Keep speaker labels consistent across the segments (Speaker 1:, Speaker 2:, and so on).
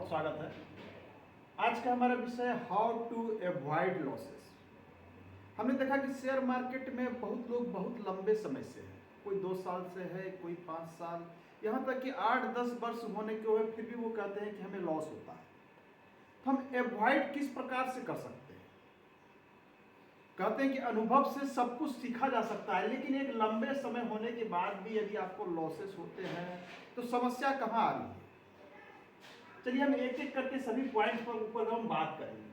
Speaker 1: बहुत स्वागत है। आज का हमारा विषय है हाउ टू अवॉइड लॉसेस। हमने देखा कि शेयर मार्केट में बहुत लोग बहुत लंबे समय से है, कोई 2 साल से है, कोई 5 साल, यहाँ तक कि 8-10 वर्ष होने के हुए फिर भी वो कहते हैं कि हमें लॉस होता है। तो हम अवॉइड किस प्रकार से कर सकते हैं? कहते हैं कि अनुभव से सब कुछ सीखा जा सकता है, लेकिन एक लंबे समय होने के बाद भी यदि आपको लॉसेस होते हैं तो समस्या कहाँ आ रही है? चलिए हम एक एक करके सभी पॉइंट्स पर ऊपर हम बात करेंगे।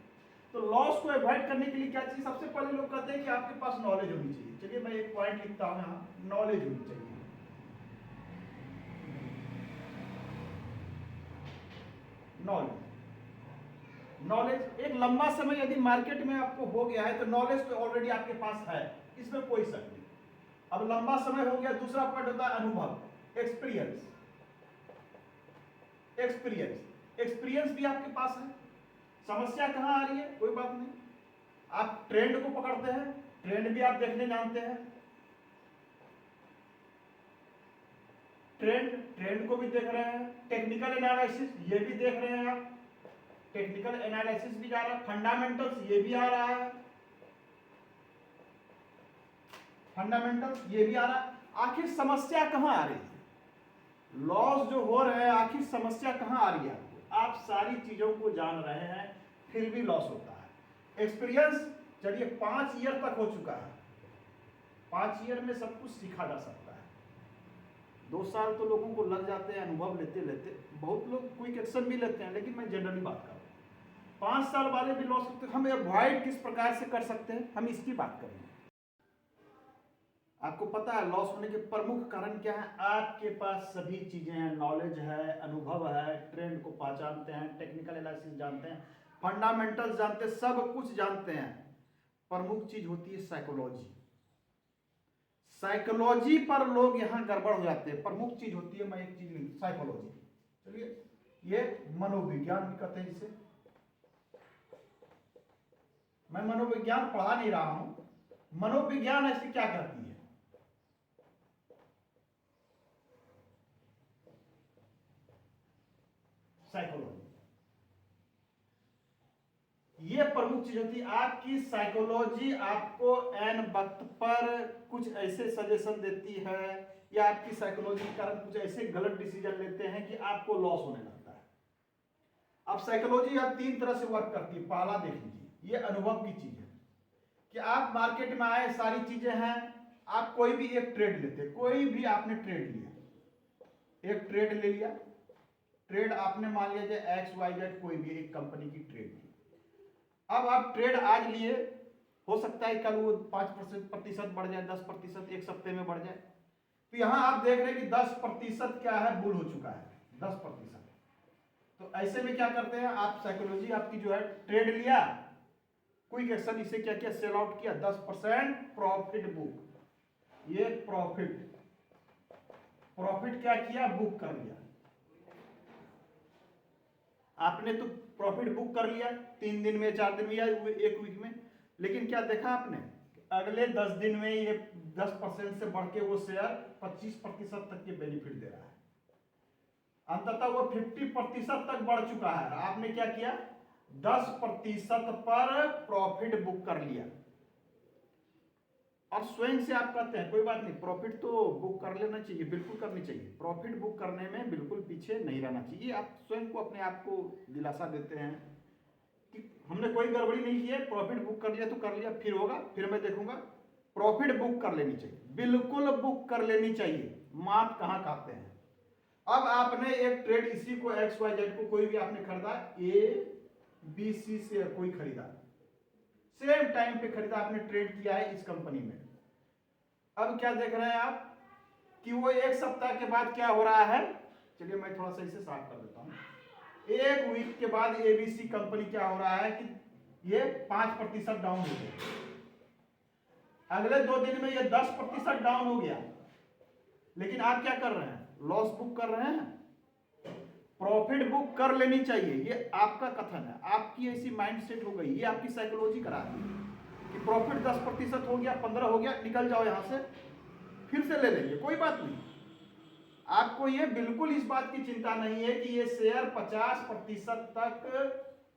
Speaker 1: तो लॉस को अवॉइड करने के लिए क्या चाहिए? सबसे पहले लोग कहते हैं कि आपके पास नॉलेज होनी चाहिए। चलिए मैं एक पॉइंट लिखता हूं यहाँ, नॉलेज होनी चाहिए। नॉलेज एक लंबा समय यदि मार्केट में आपको हो गया है तो नॉलेज तो ऑलरेडी आपके पास है, इसमें कोई शक नहीं। अब लंबा समय हो गया, दूसरा पॉइंट होता है अनुभव, एक्सपीरियंस। एक्सपीरियंस भी आपके पास है। समस्या कहां आ रही है? कोई बात नहीं, आप ट्रेंड को पकड़ते हैं, ट्रेंड भी आप देखने जानते हैं, ट्रेंड को भी देख रहे हैं, टेक्निकल एनालिसिस ये भी देख रहे हैं आप, टेक्निकल एनालिसिस भी जा रहा है, फंडामेंटल्स ये भी आ रहा है, फंडामेंटल्स ये भी आ रहा है। आखिर समस्या कहां आ रही है? लॉस जो हो रहे हैं, आखिर समस्या कहां आ रही है? आप सारी चीजों को जान रहे हैं फिर भी लॉस होता है। एक्सपीरियंस चलिए 5 ईयर तक हो चुका है, 5 ईयर में सब कुछ सीखा जा सकता है। 2 साल तो लोगों को लग जाते हैं अनुभव लेते लेते, बहुत लोग क्विक एक्शन भी लेते हैं, लेकिन मैं जनरली बात कर रहा हूं। 5 साल वाले भी लॉस होते हैं। हम अवॉइड किस प्रकार से कर सकते हैं, हम इसकी बात करेंगे। आपको पता है लॉस होने के प्रमुख कारण क्या है? आपके पास सभी चीजें हैं, नॉलेज है, अनुभव है, ट्रेंड को पहचानते हैं, टेक्निकल एनालिसिस जानते हैं, फंडामेंटल्स जानते हैं, सब कुछ जानते हैं। प्रमुख चीज होती है साइकोलॉजी। साइकोलॉजी पर लोग यहां गड़बड़ हो जाते हैं। प्रमुख चीज होती है, मैं एक चीज, साइकोलॉजी। चलिए ये मनोविज्ञान भी कहते हैं इसे। मैं मनोविज्ञान पढ़ा नहीं रहा हूं, मनोविज्ञान ऐसे क्या कहती है? साइकोलॉजी ये प्रमुख चीज होती है। आपकी साइकोलॉजी आपको एन वक्त पर कुछ ऐसे सजेशन देती है, या आपकी साइकोलॉजी के कारण कुछ ऐसे गलत डिसीजन लेते हैं कि आपको लॉस होने लगता है। अब साइकोलॉजी आप 3 तरह से वर्क करती है। पहला देख लीजिए, ये अनुभव की चीज है कि आप मार्केट में आए, सारी चीजें हैं, आप कोई भी एक ट्रेड लेते, कोई भी आपने ट्रेड लिया, एक ट्रेड ले लिया, ट्रेड आपने मान लिया जाए XYZ कोई भी एक कंपनी की ट्रेड ली। अब आप ट्रेड आज लिए, हो सकता है कल वो 5% बढ़ जाए, 10% एक सप्ते में बढ़ जाए। तो यहां आप देख रहे हैं कि 10% क्या है, बुल हो चुका है 10%। तो ऐसे में क्या करते हैं आप? साइकोलॉजी आपकी जो है, ट्रेड लिया, क्विक एक्शन, इसे क्या किया, सेल आउट किया, 10% प्रॉफिट बुक। ये प्रॉफिट क्या किया, बुक कर लिया आपने। तो प्रॉफिट बुक कर लिया 3 दिन में, 4 दिन में, या 1 वीक में। लेकिन क्या देखा आपने? अगले 10 दिन में ये 10% से बढ़ के वो शेयर 25% तक के बेनिफिट दे रहा है। अंततः वो 50% तक बढ़ चुका है। आपने क्या किया? 10% पर प्रॉफिट बुक कर लिया। और स्वयं से आप कहते हैं कोई बात नहीं, प्रॉफिट तो बुक कर लेना चाहिए, बिल्कुल करनी चाहिए। प्रॉफिट बुक करने में बिल्कुल पीछे नहीं रहना चाहिए। आप स्वयं को, अपने आप को दिलासा देते हैं कि हमने कोई गड़बड़ी नहीं की है, प्रॉफिट बुक कर लिया तो कर लिया, फिर होगा, फिर मैं देखूंगा। प्रॉफिट बुक कर लेनी चाहिए, बिल्कुल बुक कर लेनी चाहिए। मात कहां खाते हैं? अब आपने एक ट्रेड, इसी को XYZ को कोई भी आपने खरीदा, ABC से कोई खरीदा, सेम टाइम पे खरीदा, आपने ट्रेड किया है इस कंपनी में। अब क्या देख रहे हैं आप कि वो 1 सप्ताह के बाद क्या हो रहा है? चलिए मैं थोड़ा सा इसे साफ कर देता हूं। 1 वीक के बाद ABC कंपनी क्या हो रहा है कि ये 5% डाउन हो गया। अगले 2 दिन में ये 10% डाउन हो गया। लेकिन आप क्या कर रहे हैं? लॉस बुक कर रहे हैं। प्रॉफिट बुक कर लेनी चाहिए, ये आपका कथन है, आपकी ऐसी माइंड सेट हो गई, ये आपकी साइकोलॉजी करा रही है कि प्रॉफिट 10% हो गया, 15 हो गया, निकल जाओ यहां से, फिर से ले लेंगे, कोई बात नहीं। आपको ये बिल्कुल इस बात की चिंता नहीं है कि ये शेयर 50% तक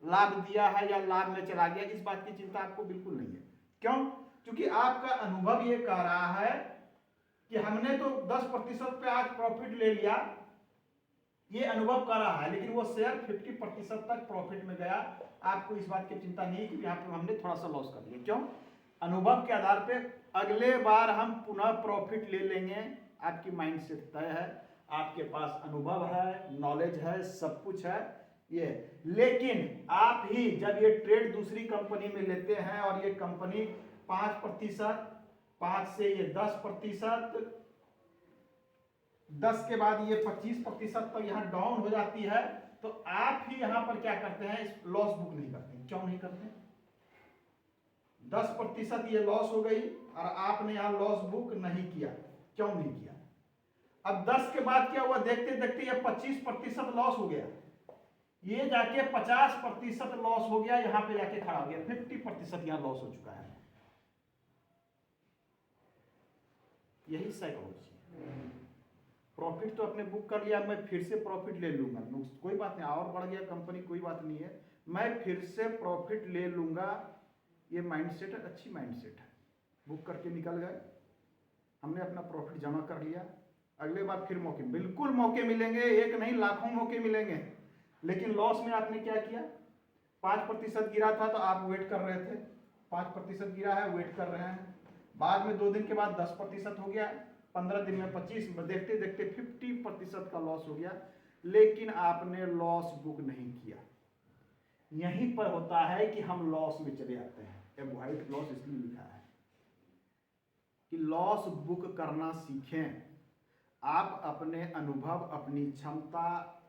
Speaker 1: लाभ दिया है या लाभ में चला गया, इस बात की चिंता आपको बिल्कुल नहीं है। क्यों? क्योंकि आपका अनुभव ये कह रहा है कि हमने तो 10% पे आज प्रॉफिट ले लिया, ये अनुभव कर रहा है, लेकिन वो शेयर 50% तक प्रॉफिट में गया। आपको इस बात की चिंता नहीं कि यहाँ पे हमने थोड़ा सा लॉस कर लिया। क्यों? अनुभव के आधार पे अगले बार हम पुनः प्रॉफिट ले लेंगे। आपकी माइंडसेट तय है, आपके पास अनुभव है, नॉलेज है, सब कुछ है ये। लेकिन आप ही जब ये ट्रेड दूसरी कंपनी में लेते हैं और ये कंपनी 5%, 5 से ये 10%, 10 के बाद ये 25% तक यहाँ डाउन हो जाती है, तो आप ही यहां पर क्या करते हैं, इस लॉस बुक नहीं करते। क्यों नहीं करते? 10% ये लॉस हो गई और आपने यहां लॉस बुक नहीं किया। क्यों नहीं किया? अब 10 के बाद क्या हुआ, देखते देखते ये 25% लॉस हो गया, ये जाके 50% लॉस हो गया, यहां पे जाके खड़ा हो गया, 50% यहां लॉस हो चुका है। यही साइकोलॉजी। प्रॉफिट तो अपने बुक कर लिया, मैं फिर से प्रॉफिट ले लूंगा, कोई बात नहीं, और बढ़ गया कंपनी, कोई बात नहीं है, मैं फिर से प्रॉफिट ले लूंगा। ये माइंडसेट है, अच्छी माइंडसेट है। बुक करके निकल गए, हमने अपना प्रॉफिट जमा कर लिया, अगले बार फिर मौके, बिल्कुल मौके मिलेंगे, एक नहीं लाखों मौके मिलेंगे। लेकिन लॉस में आपने क्या किया, 5% गिरा था तो आप वेट कर रहे थे, 5% गिरा है, वेट कर रहे हैं, बाद में 2 दिन के बाद 10% हो गया, 15 दिन में 25, देखते देखते 50% का लॉस हो गया, लेकिन आपने लॉस बुक नहीं किया। यहीं पर होता है कि हम लॉस में चले जाते हैं। अवॉइड लॉस इसलिए लिखा है कि लॉस बुक करना सीखें। आप अपने अनुभव, अपनी क्षमता,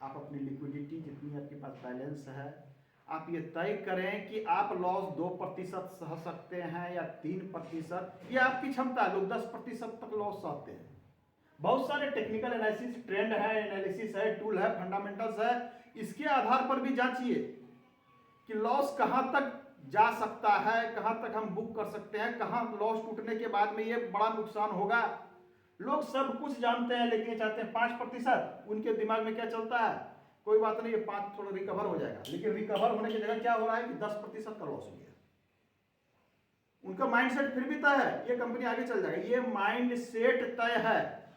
Speaker 1: आप अपनी लिक्विडिटी, जितनी आपके पास बैलेंस है, आप ये तय करें कि आप लॉस 2% सह सकते हैं या 3%, ये आपकी क्षमता है। लोग 10% तक लॉस सहते हैं। बहुत सारे टेक्निकल एनालिसिस, ट्रेंड है, एनालिसिस है, टूल है, फंडामेंटल्स है, इसके आधार पर भी जांचिए कि लॉस कहां तक जा सकता है, कहां तक हम बुक कर सकते हैं, कहां लॉस टूटने के बाद में ये बड़ा नुकसान होगा। लोग सब कुछ जानते हैं, लेकिन चाहते हैं 5%। उनके दिमाग में क्या चलता है, कोई बात नहीं, ये 5 थोड़ा रिकवर हो जाएगा, लेकिन रिकवर होने की जगह क्या हो रहा है कि 10% का लॉस हो गया। उनका माइंडसेट फिर भी तय है, ये कंपनी आगे चल जाएगी, ये माइंडसेट तय है।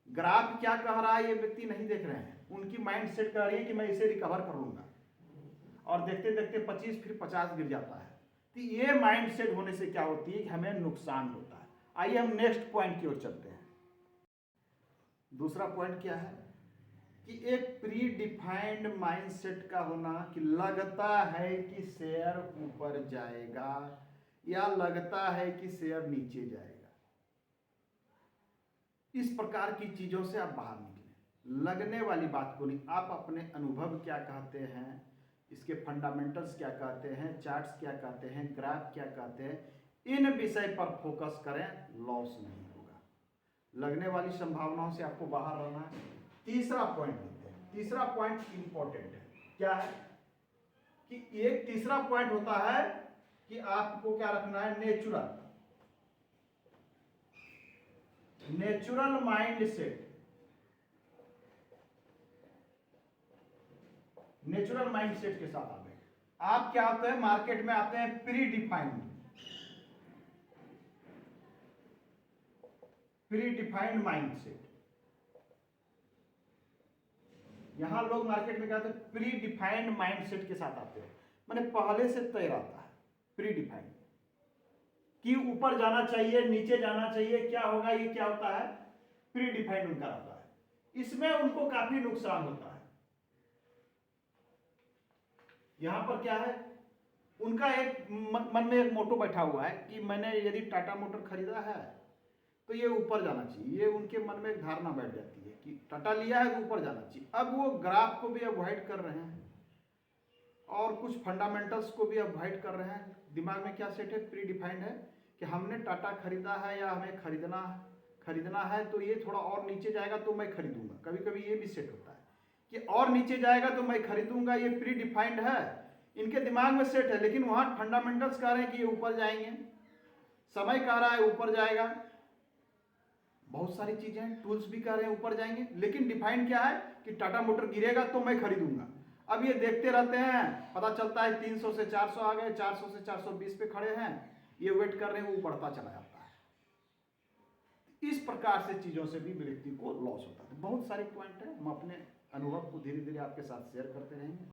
Speaker 1: ग्राफ क्या कह रहा है ये व्यक्ति नहीं देख रहे हैं, उनकी माइंडसेट कह रही है कि मैं इसे रिकवर कर लूंगा, और देखते देखते 25 फिर 50 गिर जाता है। तो ये माइंडसेट होने से क्या होती है कि हमें नुकसान होता है। आइए हम नेक्स्ट पॉइंट की ओर चलते हैं। दूसरा पॉइंट क्या है कि एक प्री डिफाइंड माइंडसेट का होना, कि लगता है कि शेयर ऊपर जाएगा या लगता है कि शेयर नीचे जाएगा। इस प्रकार की चीजों से आप बाहर निकलें, लगने वाली बात को नहीं। आप अपने अनुभव क्या कहते हैं, इसके फंडामेंटल्स क्या कहते हैं, चार्ट्स क्या कहते हैं, ग्राफ क्या कहते हैं, इन विषय पर फोकस करें, लॉस नहीं होगा। लगने वाली संभावनाओं से आपको बाहर रहना है। तीसरा पॉइंट लेते हैं। तीसरा पॉइंट इंपॉर्टेंट है, क्या है कि एक तीसरा पॉइंट होता है कि आपको क्या रखना है, नेचुरल माइंडसेट। नेचुरल माइंडसेट के साथ आप क्या होते हैं, मार्केट में आते हैं प्री डिफाइंड माइंडसेट। यहां लोग मार्केट में क्या होते हैं, प्री डिफाइंड माइंडसेट के साथ आते हैं, माने पहले से तय रहता है प्री डिफाइंड कि ऊपर जाना चाहिए, नीचे जाना चाहिए, क्या होगा, ये क्या होता है, प्री डिफाइंड उनका रहता है। इसमें उनको काफी नुकसान होता है। यहां पर क्या है, उनका एक मन में एक मोटो बैठा हुआ है कि मैंने यदि टाटा मोटर खरीदा है तो ये ऊपर जाना चाहिए। ये उनके मन में एक धारणा बैठ जाती है कि टाटा लिया है तो ऊपर जाना चाहिए। अब वो ग्राफ को भी अवॉइड कर रहे हैं और कुछ फंडामेंटल्स को भी अवॉइड कर रहे हैं। दिमाग में क्या सेट है, प्री डिफाइंड है कि हमने टाटा खरीदा है या हमें खरीदना है तो ये थोड़ा और नीचे जाएगा तो मैं खरीदूंगा। कभी कभी ये भी सेट होता है कि और नीचे जाएगा तो मैं खरीदूंगा। ये प्री डिफाइंड है, इनके दिमाग में सेट है, लेकिन वहां फंडामेंटल्स कह रहे हैं कि ये ऊपर जाएंगे, समय कह रहा है ऊपर जाएगा। बहुत सारी चीजें हैं, टूल्स भी कह रहे हैं ऊपर जाएंगे, लेकिन डिफाइंड क्या है कि टाटा मोटर गिरेगा तो मैं खरीदूंगा। अब ये देखते रहते हैं, पता चलता है 300 से 400 आ गए, 400 से 420 पे खड़े हैं, ये वेट कर रहे हैं, वो बढ़ता चला जाता है। इस प्रकार से चीजों से भी व्यक्ति को लॉस होता है। बहुत सारे पॉइंट है, हम अपने अनुभव को धीरे धीरे आपके साथ शेयर करते रहेंगे।